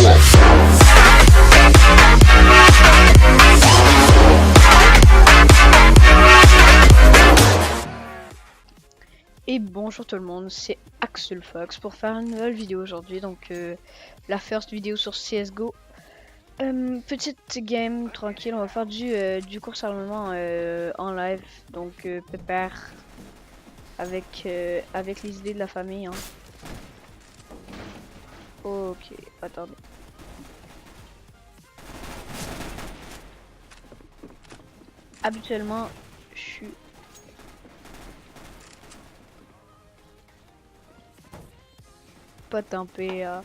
Et bonjour tout le monde, c'est Axel Fox pour faire une nouvelle vidéo aujourd'hui, donc la first vidéo sur CSGO. Petite game tranquille, on va faire du course armement en live, donc pépère avec les idées de la famille. Hein. Ok, attendez. Habituellement, je suis pas tempé à...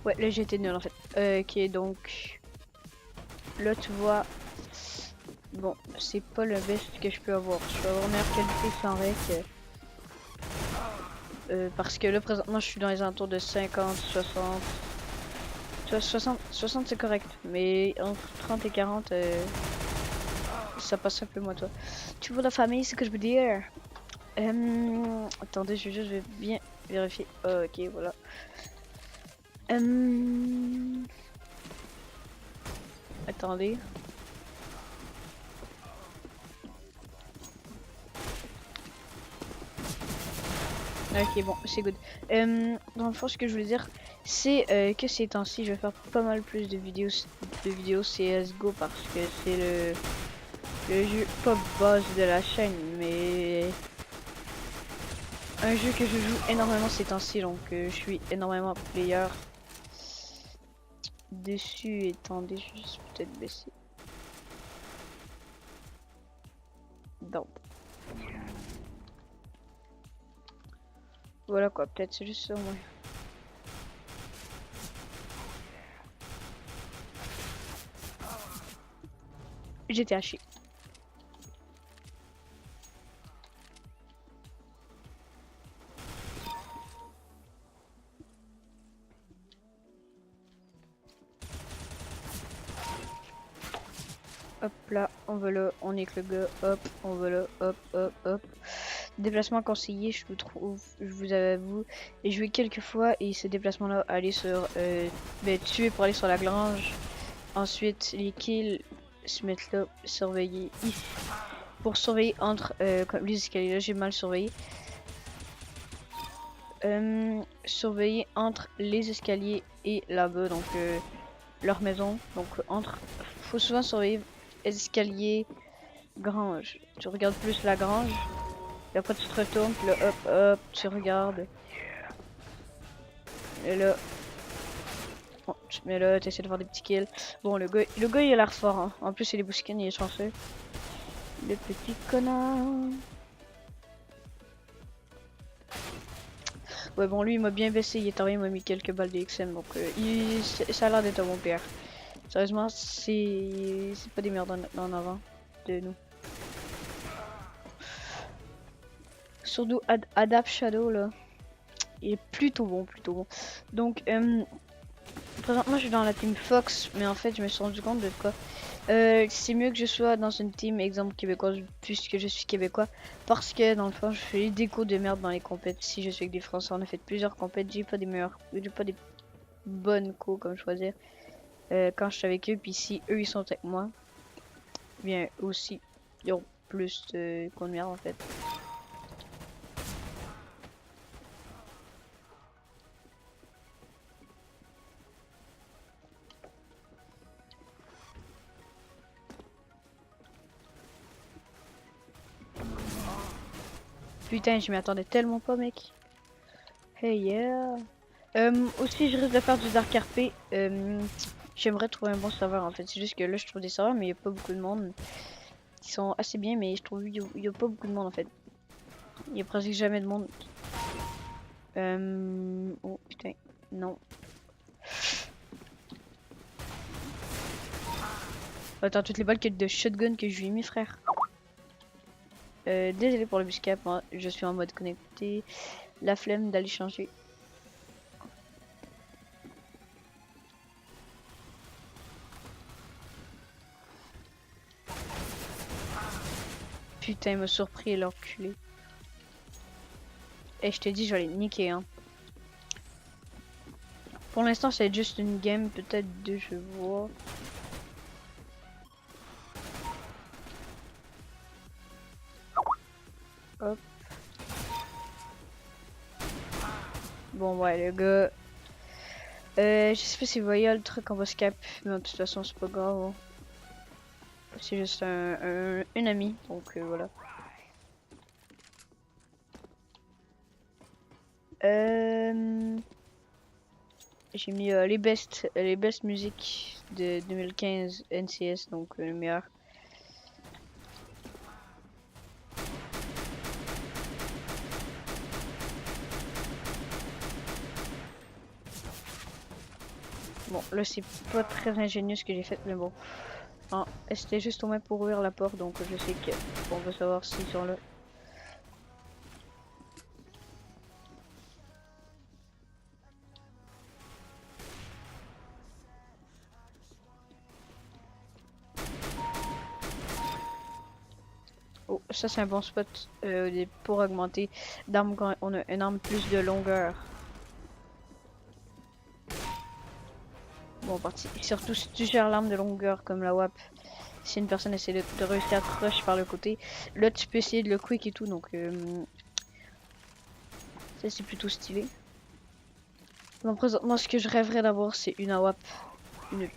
Ouais, là j'étais nul en fait. Ok, donc là tu vois, bon, c'est pas le best que je peux avoir. Je peux avoir meilleure qualité sans rec. Parce que là présentement je suis dans les alentours de 50, 60. Tu vois, 60 c'est correct, mais entre 30 et 40, ça passe un peu moi toi. Tu vois la famille, c'est ce que je veux dire. Attendez, je vais bien vérifier. Ok, voilà. Attendez. Ok, bon, c'est good. Dans le fond, ce que je voulais dire, c'est que ces temps-ci, je vais faire pas mal plus de vidéos CSGO parce que c'est le jeu pas base de la chaîne, mais un jeu que je joue énormément ces temps-ci, donc je suis énormément player dessus. Attendez, je vais juste peut-être baisser. Donc. Voilà quoi, peut-être c'est juste ça au moins. J'étais haché. Hop là, on va là, on est que le gars, hop, on va là, hop, hop, hop. Déplacement conseillé, je vous avoue, et joué quelques fois et ce déplacement là, aller sur, tuer pour aller sur la grange. Ensuite, les kills, se mettre là, surveiller ici. Pour surveiller entre comme les escaliers là, j'ai mal surveillé. Surveiller entre les escaliers et là-bas, donc leur maison. Donc faut souvent surveiller escalier, grange. Tu regardes plus la grange. Et après tu te retournes, puis là hop hop, tu regardes. Et là, bon, tu te mets là, tu essaies de faire des petits kills. Bon, le gars il a l'air fort. Hein. En plus, il est bousquin, il est chanceux. Le petit connard. Ouais, bon, lui il m'a bien baissé, il est arrivé, il m'a mis quelques balles de XM. Donc, ça a l'air d'être un bon père. Sérieusement, c'est pas des merdes en avant de nous. Surtout Adapt Shadow là. Il est plutôt bon, plutôt bon. Donc, présentement je suis dans la team Fox, mais en fait je me suis rendu compte de quoi. C'est mieux que je sois dans une team exemple québécoise puisque je suis québécois. Parce que dans le fond je fais des cours de merde dans les compètes. Si je suis avec des Français, on a fait plusieurs compètes, j'ai pas des meilleurs, j'ai pas des bonnes cours comme choisir. Quand je suis avec eux, puis si eux ils sont avec moi, bien aussi ils ont plus de cours de merde en fait. Putain, je m'y attendais tellement pas, mec. Hey yeah. Aussi, je risque de faire du Dark RP. J'aimerais trouver un bon serveur en fait. C'est juste que là, je trouve des serveurs, mais il n'y a pas beaucoup de monde. Ils sont assez bien, mais je trouve qu'il n'y a pas beaucoup de monde en fait. Il n'y a presque jamais de monde. Oh putain, non. Attends, toutes les balles de shotgun que je lui ai mis, frère. Désolé pour le buscap, moi je suis en mode connecté. La flemme d'aller changer. putain, il m'a surpris l'enculé. Et je te dis, je vais les niquer, hein. Pour l'instant, c'est juste une game, peut-être deux, je vois. Hop. Bon, ouais, le gars. Je sais pas s'il voyait le truc en bas cap, mais de toute façon, c'est pas grave, hein. C'est juste un ami, donc voilà. J'ai mis les best musiques de 2015 NCS, donc le meilleur. Bon, là c'est pas très ingénieux ce que j'ai fait, mais bon. Ah, c'était juste au moins pour ouvrir la porte, donc je sais que on va savoir s'ils sont là. Oh, ça c'est un bon spot pour augmenter d'armes quand on a une arme plus de longueur. Bon, parti. Surtout si tu gères l'arme de longueur comme la WAP. Si une personne essaie de réussir à te rush par le côté, là tu peux essayer de le quick et tout, donc ça c'est plutôt stylé. Donc présentement ce que je rêverais d'avoir c'est une AWAP.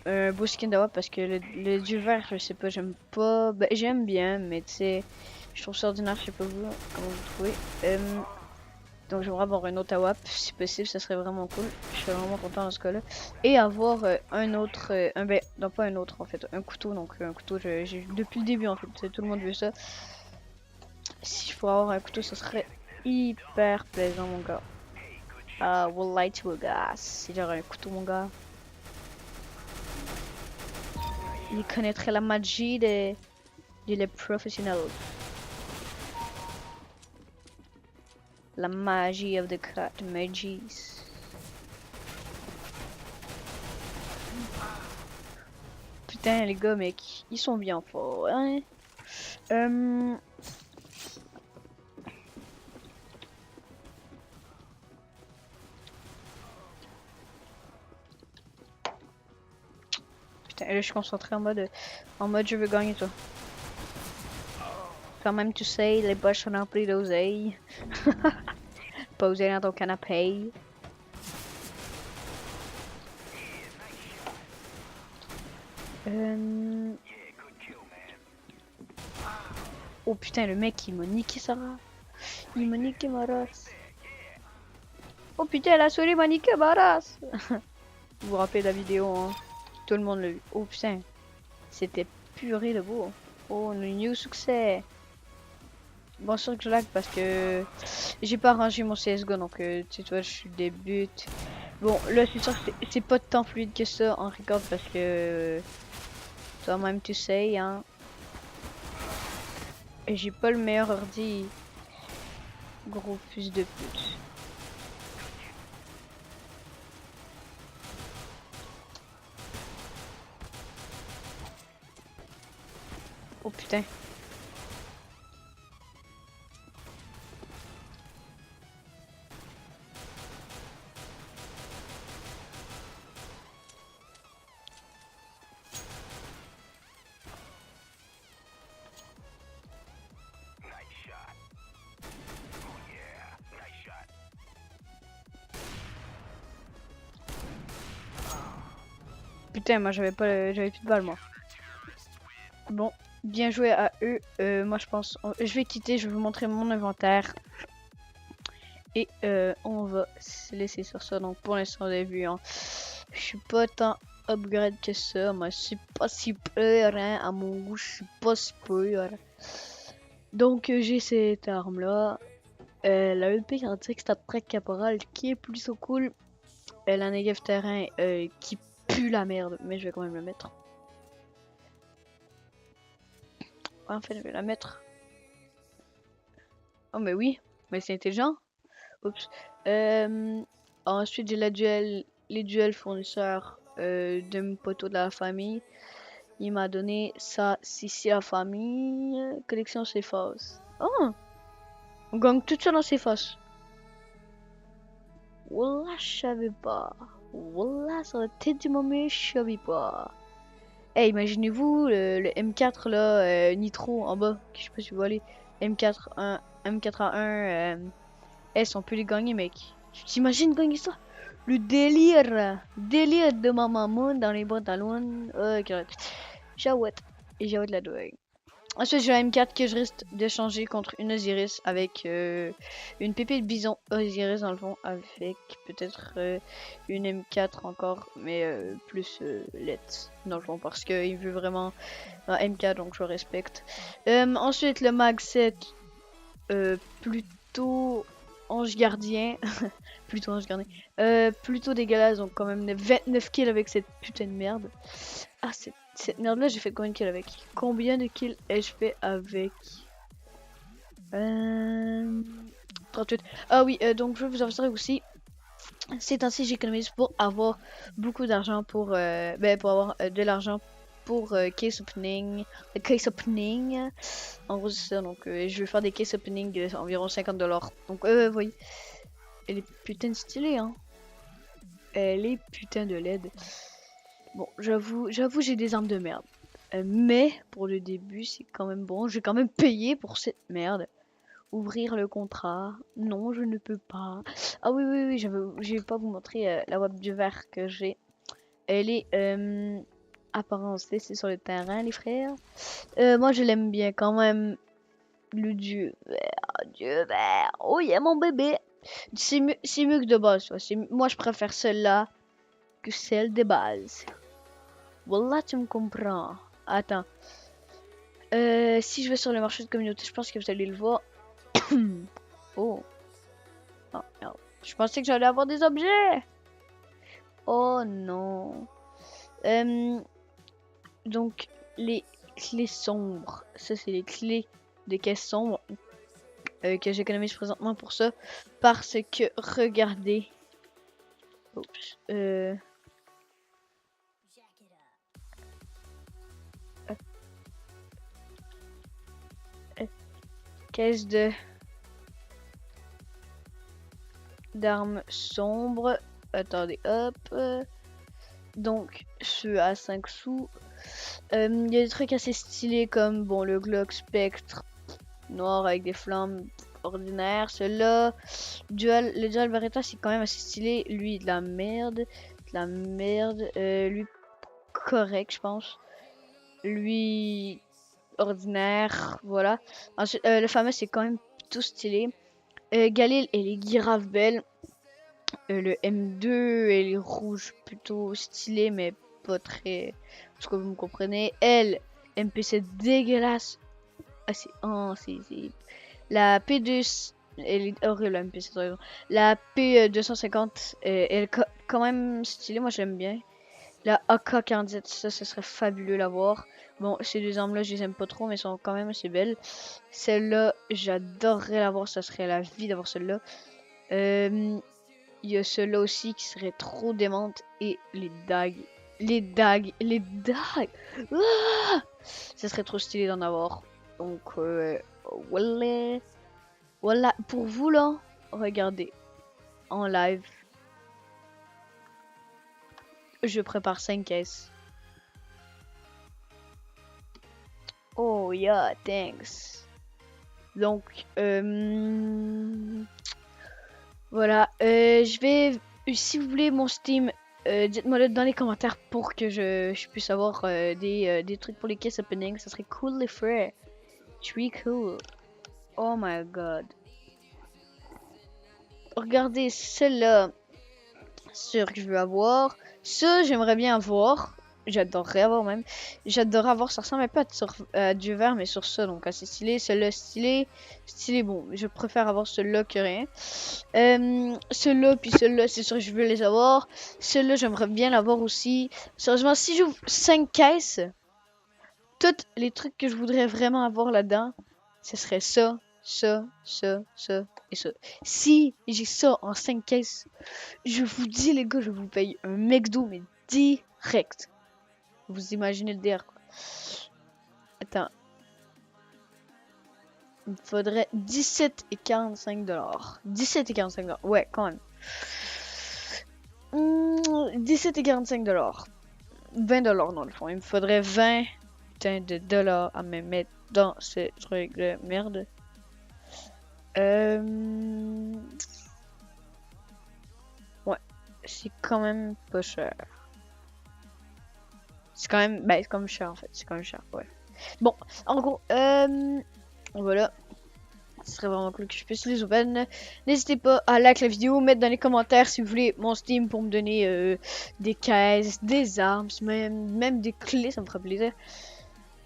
Un beau skin d'AWAP parce que le dieu vert je sais pas, j'aime pas. Ben, j'aime bien mais tu sais, je trouve ça ordinaire, je sais pas vous, comment vous trouvez. Donc j'aimerais avoir un autre AWAP si possible, ça serait vraiment cool. Je serais vraiment content dans ce cas là. Et avoir un autre, ben non pas un autre en fait, un couteau. Donc un couteau j'ai depuis le début en fait, tout le monde veut ça. Si je pourrais avoir un couteau ça serait hyper plaisant mon gars. Would like to guys. C'est genre un couteau mon gars. Il connaîtrait la magie des les professionnels. La magie of the cut magies. Putain les gars mec, ils sont bien forts hein. Putain là je suis concentré en mode je veux gagner toi. Quand même tu sais les boss sont remplis d'oseille. Posé dans ton canapé. Oh putain, le mec il m'a niqué sa race. Il m'a niqué ma race. Oh putain, la souris m'a niqué ma race. Vous vous rappelez de la vidéo, hein? Tout le monde l'a vu. Oh putain, c'était purée de beau. Oh, le new succès. Bon, sûr que je lag parce que j'ai pas rangé mon CSGO, donc tu vois, je suis débute. Bon, là, c'est sûr que c'est pas tant fluide que ça en record parce que toi-même tu sais, hein. Et j'ai pas le meilleur ordi. Gros fils de pute. Oh putain. Putain, moi j'avais plus de balles moi. Bon, bien joué à eux. Moi je pense, je vais quitter, je vais vous montrer mon inventaire. Et on va se laisser sur ça. Donc pour l'instant, vous avez vu, hein, je suis pas tant upgrade que ça. Moi je suis pas si peur, hein, à mon goût, je suis pas si peur. Donc j'ai cette arme là. La EP en direct stat track caporal qui est plutôt cool. La Negev terrain qui pue la merde, mais je vais quand même le mettre. En fait, je vais la mettre. Oh, mais oui, mais c'est intelligent. Oups. Ensuite, j'ai les duels fournisseurs de mon poteau de la famille. Il m'a donné ça, Sissi la famille, collection s'efface. Oh, on gagne tout ça dans ses faces. Wallah, je savais pas. Wallah, sur la tête du moment, je savais pas. Eh, imaginez-vous le M4 là, Nitro en bas, je sais pas si vous voyez. M4, M4A1, S, on peut les gagner, mec. Tu t'imagines gagner ça? Le délire de ma maman dans les pantalons. Ok, j'ouette. Et j'ouette la douille. Ensuite, j'ai un M4 que je risque de changer contre une Osiris avec une pépée de bison Osiris dans le fond, avec peut-être une M4 encore, mais plus lettre dans le fond, parce qu'il veut vraiment un M4, donc je respecte. Ensuite, le Mag 7, plutôt ange gardien, plutôt ange gardien, plutôt dégueulasse, donc quand même 29 kills avec cette putain de merde. Ah, cette merde là, j'ai fait combien de kills avec? Combien de kills ai-je fait avec 38. Ah oui, donc je vais vous avertir aussi. Ces temps-ci, j'économise pour avoir beaucoup d'argent pour avoir de l'argent pour case opening. En gros, c'est ça. Donc, je vais faire des case opening environ 50$. Donc, oui. Elle est putain de stylée, hein. Elle est putain de laide. Bon, j'avoue, j'ai des armes de merde. Mais pour le début, c'est quand même bon. Je vais quand même payer pour cette merde. Ouvrir le contrat. Non, je ne peux pas. Ah oui, oui, oui, je vais pas vous montrer la web du verre que j'ai. Elle est apparence c'est sur le terrain, les frères. Moi, je l'aime bien quand même. Le dieu vert, dieu vert. Oh, il y a mon bébé. C'est mieux que de base. Moi, je préfère celle-là que celle de base. Wallah, tu me comprends. Attends. Si je vais sur le marché de communauté, je pense que vous allez le voir. Oh. Oh, merde. Je pensais que j'allais avoir des objets. Oh non. Donc, les clés sombres. Ça, c'est les clés de caisse sombre que j'économise présentement pour ça. Parce que, regardez. Oups. Caisse d'armes sombres. Attendez, hop. Donc, je suis à 5 sous. Il y a des trucs assez stylés comme bon le Glock Spectre noir avec des flammes ordinaires. Celui-là, le Dual Beretta, c'est quand même assez stylé. Lui, de la merde. De la merde. Lui, correct, je pense. Lui, ordinaire. Voilà. Ensuite, le fameux, c'est quand même tout stylé. Galil, elle est grave belle. Le M2, elle est rouge, plutôt stylé, mais pas très. Parce que vous me comprenez. Elle, MPC dégueulasse. Ah, c'est. La P2. Elle est horrible, la MPC, t'as raison. La P250, elle est quand même stylée, moi j'aime bien. La AK-47, ça, ce serait fabuleux à voir. Bon, ces deux armes-là, je les aime pas trop, mais elles sont quand même assez belles. Celle-là, j'adorerais l'avoir, ça serait la vie d'avoir celle-là. Il y a ceux-là aussi qui seraient trop démentes. Et les dagues. Les dagues. Ah, ça serait trop stylé d'en avoir. Donc, voilà. Voilà. Pour vous, là, regardez. En live. Je prépare 5 caisses. Oh, yeah, thanks. Donc, voilà. Je vais... Si vous voulez mon Steam... dites-moi dans les commentaires pour que je puisse avoir des trucs pour les caisses opening. Ça serait cool les frères. Très cool. Oh my god. Regardez celle-là. Sûr que je veux avoir. Ça, j'aimerais bien avoir. J'adorerais avoir même. J'adorerais avoir. Ça ressemble pas sur du vert, mais sur ça. Donc assez stylé. Celle-là stylé. Stylé, bon. Je préfère avoir celui-là que rien. Celui-là, puis celui-là, c'est sûr que je veux les avoir. Celui-là, j'aimerais bien l'avoir aussi. Sérieusement, si j'ouvre 5 caisses, tous les trucs que je voudrais vraiment avoir là-dedans, ce serait ça, ça, ça, ça et ça. Si j'ai ça en 5 caisses, je vous dis les gars, je vous paye un McDo, mais direct. Vous imaginez le DR, quoi. Attends. Il me faudrait 17,45 $. 17,45 $. Ouais, quand même. 17,45 $. 20 $ dans le fond. Il me faudrait 20 putain de dollars à me mettre dans ce truc de merde. Ouais, c'est quand même pas cher. C'est quand même, ben, c'est quand même cher en fait. C'est quand même cher, ouais. Bon, en gros, voilà. Ce serait vraiment cool que je puisse les open. N'hésitez pas à like la vidéo, mettre dans les commentaires si vous voulez mon Steam pour me donner des caisses, des armes, même des clés, ça me ferait plaisir.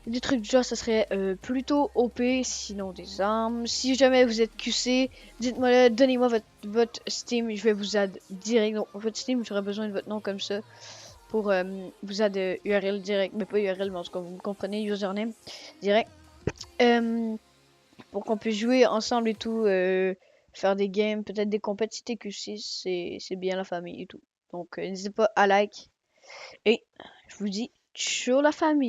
Des trucs du genre, ça serait plutôt OP, sinon des armes. Si jamais vous êtes QC, dites-moi là, donnez-moi votre Steam, je vais vous add direct. Donc, votre Steam, j'aurais besoin de votre nom comme ça pour vous add URL direct, mais pas URL, mais en tout cas, vous me comprenez, username direct. Pour qu'on puisse jouer ensemble et tout, faire des games, peut-être des compétitions QC, c'est bien la famille et tout. Donc, n'hésitez pas à like. Et je vous dis, ciao la famille!